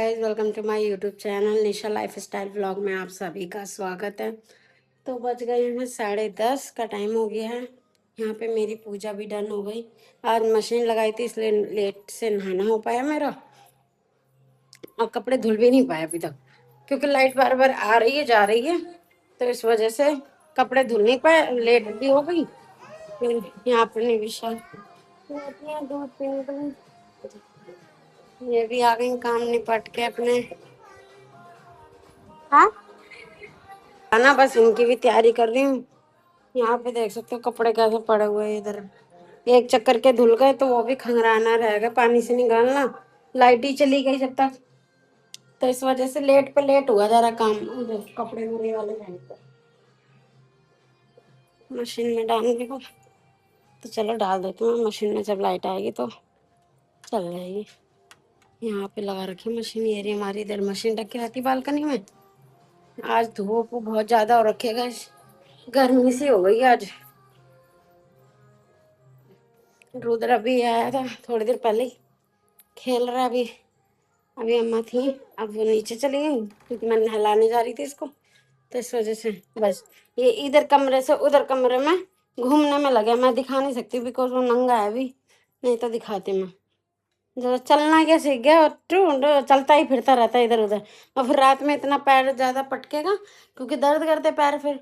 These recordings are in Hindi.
Guys welcome to my YouTube channel Nisha lifestyle vlog में आप सभी का स्वागत है। तो बज गए हैं 10:30 का टाइम हो गया है। यहाँ पे मेरी पूजा भी डन हो गई। आज मशीन लगाई थी इसलिए लेट से नहाना हो पाया मेरा, और कपड़े धुल भी नहीं पाए अभी तक क्योंकि लाइट बार बार आ रही है जा रही है, तो इस वजह से कपड़े धुल नहीं पाए, लेट भी हो गई। फिर यहाँ पर विशाल दूध पीने के लिए ये भी आ गई काम निपट के अपने। हाँ, खाना बस इनकी भी तैयारी कर रही हूँ। यहाँ पे देख सकते हो कपड़े कैसे पड़े हुए हैं इधर। एक चक्कर के धुल गए तो वो भी खंगराना रहेगा, पानी से निकालना। लाइट ही चली गई जब तक, तो इस वजह से लेट पे लेट हुआ जरा काम। उधर कपड़े मेरे वाले हैं तो मशीन में डालने को, तो चलो डाल देती हूँ मशीन में, जब लाइट आएगी तो चल जाएगी। यहाँ पे लगा रखी मशीन, ये रही हमारी इधर मशीन रखी रहती बालकनी में। आज धूप बहुत ज्यादा हो रखेगा, गर्मी सी हो गई आज। रुद्र अभी आया था थोड़ी देर पहले ही, खेल रहा है अभी। अभी अम्मा थी, अब वो नीचे चली गई क्योंकि मैं नहलाने जा रही थी इसको, तो इस वजह से बस ये इधर कमरे से उधर कमरे में घूमने में लगे। मैं दिखा नहीं सकती बिकॉज वो नंगा है अभी, नहीं तो दिखाती मैं। जब चलना क्या सीख गया, और चलता ही फिरता रहता है इधर उधर। और फिर रात में इतना पैर ज्यादा पटकेगा क्योंकि दर्द करते पैर। फिर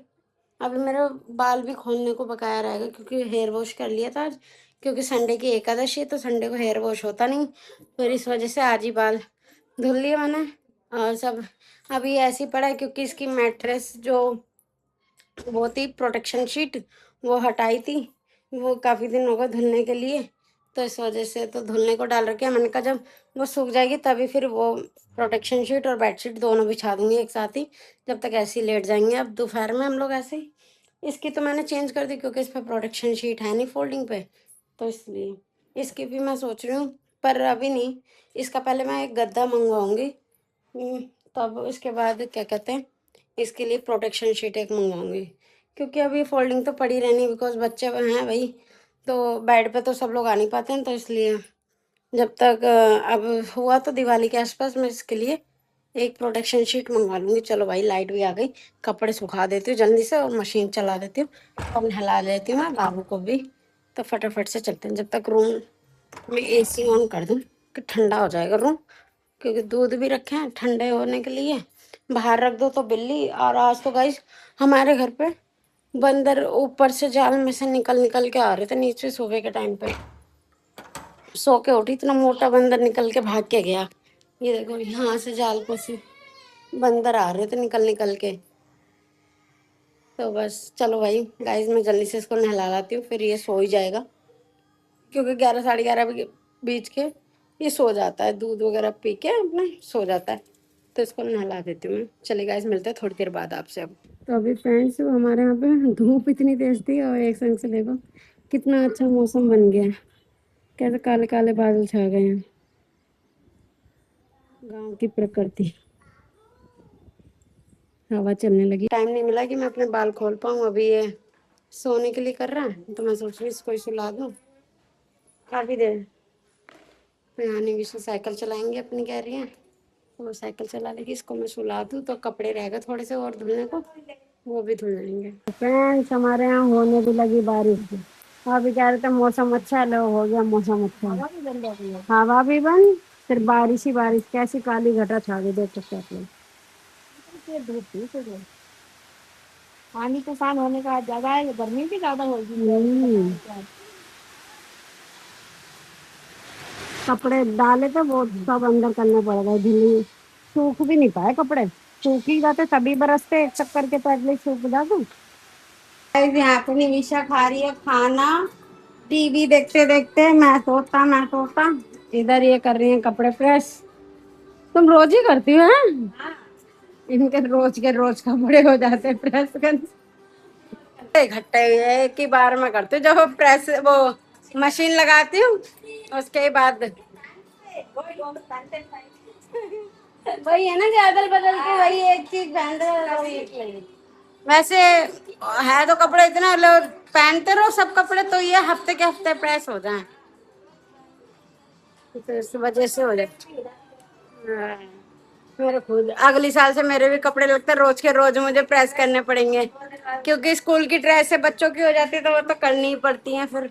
अभी मेरे बाल भी खोलने को बकाया रहेगा क्योंकि हेयर वॉश कर लिया था आज, क्योंकि संडे की एकादशी है तो संडे को हेयर वॉश होता नहीं। फिर इस वजह से आज ही बाल धुल लिए मैंने। और सब अभी ऐसे ही पड़ा है क्योंकि इसकी मैट्रेस जो वो थी प्रोटेक्शन शीट, वो हटाई थी। वो काफ़ी दिन हो गए धुलने के लिए, तो इस वजह से तो धुलने को डाल रखे हैं। मैंने कहा जब वो सूख जाएगी तभी फिर वो प्रोटेक्शन शीट और बेडशीट दोनों बिछा दूंगी एक साथ ही, जब तक ऐसे ही लेट जाएंगे। अब दोपहर में हम लोग ऐसे ही। इसकी तो मैंने चेंज कर दी क्योंकि इस पर प्रोटेक्शन शीट है नहीं फोल्डिंग पे, तो इसलिए इसकी भी मैं सोच रही हूँ, पर अभी नहीं। इसका पहले मैं एक गद्दा मंगवाऊंगी, तब इसके बाद क्या कहते हैं इसके लिए प्रोटेक्शन शीट एक मंगवाऊंगी। क्योंकि अभी फोल्डिंग तो पड़ी रहनी बिकॉज बच्चे हैं भाई, तो बेड पे तो सब लोग आ नहीं पाते हैं, तो इसलिए जब तक अब हुआ तो दिवाली के आसपास मैं इसके लिए एक प्रोटेक्शन शीट मंगवा लूंगी। चलो भाई लाइट भी आ गई, कपड़े सुखा देती हूँ जल्दी से और मशीन चला देती हूँ और नहला देती हूँ मैं बाबू को भी, तो फटाफट से चलते हैं। जब तक रूम में एसी ऑन कर दूँ कि ठंडा हो जाएगा रूम, क्योंकि दूध भी रखे हैं ठंडे होने के लिए। बाहर रख दो तो बिल्ली, और आज तो गाइस हमारे घर पे बंदर ऊपर से जाल में से निकल निकल के आ रहे थे नीचे सुबह के टाइम पे। सो के उठी, इतना मोटा बंदर निकल के भाग के गया। ये देखो यहाँ से जाल को से बंदर आ रहे थे निकल निकल के। तो बस चलो भाई गाइस मैं जल्दी से इसको नहला लाती हूँ, फिर ये सो ही जाएगा क्योंकि 11 साढ़े 11 बजे बीच के ये सो जाता है, दूध वगैरह पी के अपना सो जाता है। तो इसको नहला देती हूँ मैं। चलिए गाइस मिलते हैं थोड़ी देर बाद आपसे। अब तो अभी फ्रेंड्स हमारे यहाँ पे धूप इतनी तेज थी और एक संग से देखो कितना अच्छा मौसम बन गया है, कैसे काले काले बादल छा गए हैं। गांव की प्रकृति, हवा चलने लगी। टाइम नहीं मिला कि मैं अपने बाल खोल पाऊँ, अभी ये सोने के लिए कर रहा है तो मैं सोच रही हूँ इसको ही सुला दूँ काफी देर। तो यहाँ निविशा साइकिल चलाएंगे अपनी, कह रही है तो वो साइकिल चला लेगी, इसको मैं सुला दूँ तो कपड़े रह गए थोड़े से और धुलने को, वो भी धुल जाएंगे। फ्रेंड्स हमारे यहाँ होने भी लगी बारिश भी। अभी कह रहे थे मौसम अच्छा है, लो हो गया मौसम अच्छा। हवा भी बंद, फिर बारिश ही बारिश, कैसी काली घटा छा गई देख सकते आप लोग। पानी तूफान होने का ज्यादा है, गर्मी भी ज्यादा होगी। कपड़े डाले तो वो सब अंदर करने पड़ेगा, ढीली सूख भी नहीं पाए कपड़े। सूख ही जाते तभी बरसते, एक चक्कर के तो एटलीस्ट सूख जाते। यहाँ पे निमिषा खा रही है खाना, टीवी देखते देखते। मैं सोता इधर ये कर रही है कपड़े प्रेस। तुम रोज ही करती हो हैं? इनके रोज के रोज कपड़े हो जाते प्रेस कर। इकट्ठे एक ही बार में करती हूँ, जब प्रेस वो मशीन लगाती हूँ उसके बाद वही है ना कि अदल बदल के वही एक चीज पहनते रहो। वैसे है तो कपड़े इतना लोग पहनते रहो सब कपड़े, तो ये हफ्ते के हफ्ते प्रेस हो जाए, तो इस वजह से हो जाए। हाँ। मेरे खुद अगली साल से मेरे भी कपड़े लगते हैं रोज के रोज मुझे प्रेस करने पड़ेंगे, क्योंकि स्कूल की ड्रेस है बच्चों की हो जाती है तो वो तो करनी ही पड़ती है फिर।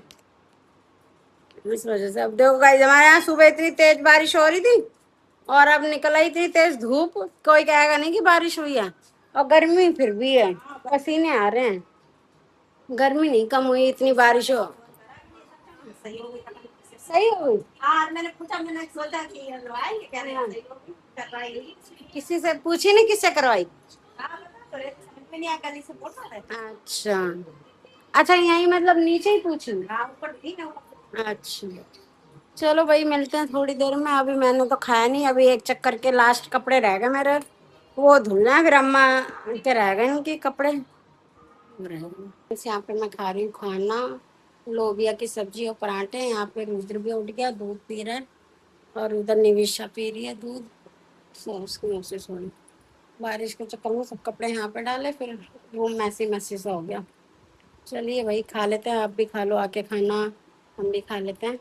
इस वजह से अब देखो गाइस, हमारे यहाँ सुबह इतनी तेज बारिश हो रही थी और अब निकल आई इतनी तेज धूप, कोई कहेगा नहीं कि बारिश हुई है। और गर्मी फिर भी है, पसीने आ रहे हैं। गर्मी नहीं कम हुई, इतनी बारिश हो। सही हो गई। हाँ मैंने पूछा, मैंने सोचा कि करवाई क्या नहीं, करवाई किसी से पूछी नहीं, किससे करवाई? अच्छा अच्छा, यही मतलब नीचे ही पूछी। अच्छा चलो भाई, मिलते हैं थोड़ी देर में। अभी मैंने तो खाया नहीं, अभी एक चक्कर के लास्ट कपड़े रह गए मेरे, वो धुलना है, फिर अम्मा के रह गए इनके कपड़े रह गए। इस यहाँ पे मैं खा रही हूँ खाना, लोबिया की सब्जी और पराठे। यहाँ पे रुद्र भी उठ गया, दूध पी रहा है, और उधर निविशा पी रही है दूध। सो उसकी मुँह से सोनी, बारिश के चक्कर में सब कपड़े यहाँ पे डाले, फिर रूम मैसी मैसी सा हो गया। चलिए भाई, खा लेते हैं, आप भी खा लो आके खाना, हम भी खा लेते हैं।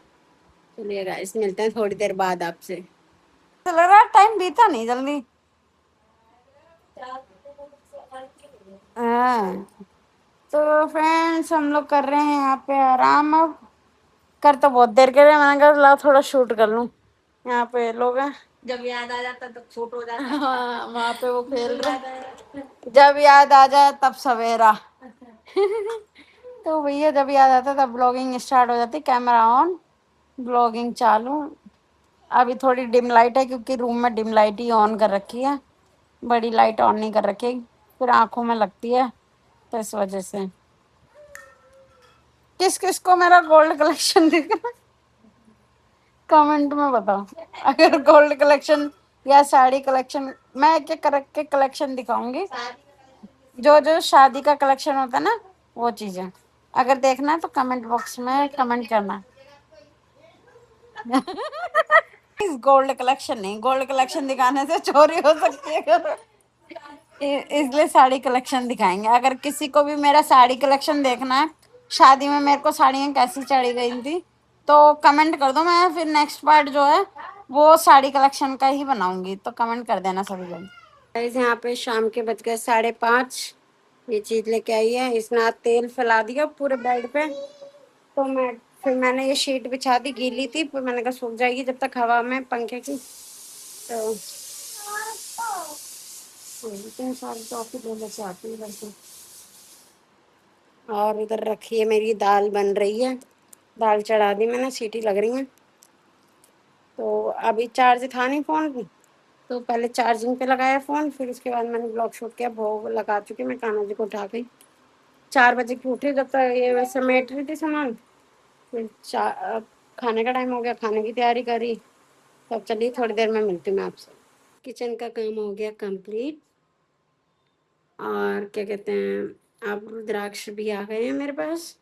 चलिए गाइस, मिलते हैं थोड़ी देर बाद आपसे। तो लग रहा है टाइम बीता नहीं जल्दी। हाँ, तो फ्रेंड्स हम लोग कर रहे हैं यहाँ पे आराम। अब कर तो बहुत देर के रहे, मैंने कहा ला थोड़ा शूट कर लूँ। यहाँ पे लोग हैं, जब याद आ जाता तो शूट हो जाता। हाँ, वहाँ पे वो खेल रहे, जब याद आ जाए तब सवेरा। तो भैया जब याद आता तब ब्लॉगिंग स्टार्ट हो जाती, कैमरा ऑन, ब्लॉगिंग चालू। अभी थोड़ी डिम लाइट है क्योंकि रूम में डिम लाइट ही ऑन कर रखी है, बड़ी लाइट ऑन नहीं कर रखी, फिर आंखों में लगती है, तो इस वजह से। किस किस को मेरा गोल्ड कलेक्शन दिखा, कमेंट में बताओ। अगर गोल्ड कलेक्शन या साड़ी कलेक्शन, मैं एक एक करके कलेक्शन दिखाऊंगी, जो जो शादी का कलेक्शन होता है ना, वो चीजें अगर देखना है तो कमेंट बॉक्स में कमेंट करना। गोल्ड कलेक्शन नहीं, गोल्ड कलेक्शन दिखाने से चोरी हो सकती है, इसलिए साड़ी कलेक्शन दिखाएंगे। अगर किसी को भी मेरा साड़ी कलेक्शन देखना है, शादी में मेरे को साड़ियाँ कैसी चढ़ी गई थी, तो कमेंट कर दो, मैं फिर नेक्स्ट पार्ट जो है वो साड़ी कलेक्शन का ही बनाऊंगी, तो कमेंट कर देना सभी लोग। गाइस यहाँ पे शाम के बज गए 5:30, ये चीज लेके आई है, इसने आज तेल फैला दिया पूरे बेड पे। तो मैंने ये शीट बिछा दी, गीली थी, फिर मैंने कहा सूख जाएगी जब तक हवा में पंखे की, तो इतने सारी टॉफी बोलने से आती है वैसे। और उधर रखी है मेरी दाल बन रही है, दाल चढ़ा दी मैंने, सीटी लग रही है। तो अभी चार्ज था नहीं फोन, तो पहले चार्जिंग पे लगाया फ़ोन, फिर उसके बाद मैंने ब्लॉग शूट किया, भोग लगा चुकी, मैं कान्हा जी को उठा गई। 4 बजे की उठी, जब तक ये वैसे समेट रही थी सामान, फिर खाने का टाइम हो गया, खाने की तैयारी करी। तो अब चलिए थोड़ी देर में मिलती हूँ मैं आपसे। किचन का काम हो गया कंप्लीट, और क्या कहते हैं, अब रुद्राक्ष भी आ गए हैं मेरे पास।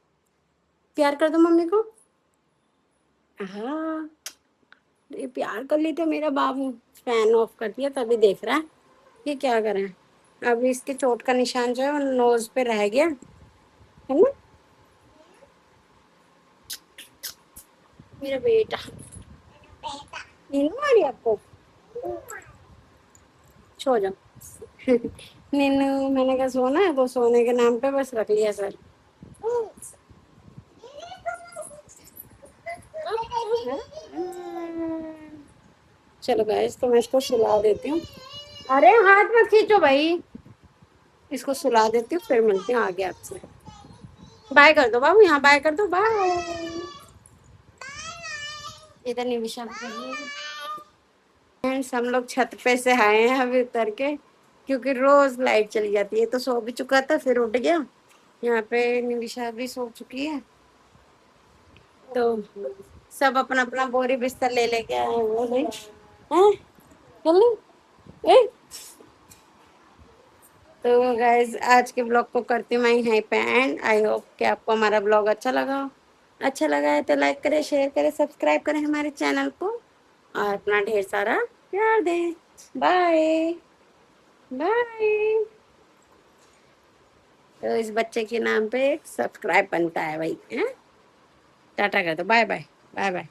प्यार कर दो मम्मी को। हाँ, ये प्यार कर ली तो मेरा बाबू। फैन ऑफ कर दिया तभी देख रहा है, ये क्या करें। अभी इसके चोट का निशान जो है वो नोज पे रह गया है ना, मेरा बेटा। नींद आ रही है आपको, सो जाओ। नीनू, मैंने कहा सोना है तो सोने के नाम पे बस रख लिया सर। चलो गाइस, तो मैं इसको सुला देती हूँ। अरे हाथ मत खींचो भाई, इसको सुला देती हूँ, फिर मिलती हूँ आगे आपसे। बाय कर दो बाबू, यहाँ बाय कर दो, बाय। इधर नहीं विशाल। फ्रेंड्स हम लोग छत पे से आए हैं अभी उतर के, क्योंकि रोज लाइट चली जाती है, तो सो भी चुका था फिर उठ गया। यहाँ पे निविशा भी सो चुकी है, तो सब अपना अपना बोरी बिस्तर ले लेके आए हैं वो भाई। हैं चलो, ए तो गाइज आज के ब्लॉग को करती हूँ मैं यहीं पे एंड। आई होप कि आपको हमारा ब्लॉग अच्छा लगा हो। अच्छा लगा है तो लाइक करें, शेयर करें, सब्सक्राइब करें हमारे चैनल को, और अपना ढेर सारा प्यार दें। Bye bye. तो इस बच्चे के नाम पे एक सब्सक्राइब बनता है भाई, हैं। टाटा कर दो, बाय बाय, बाय बाय।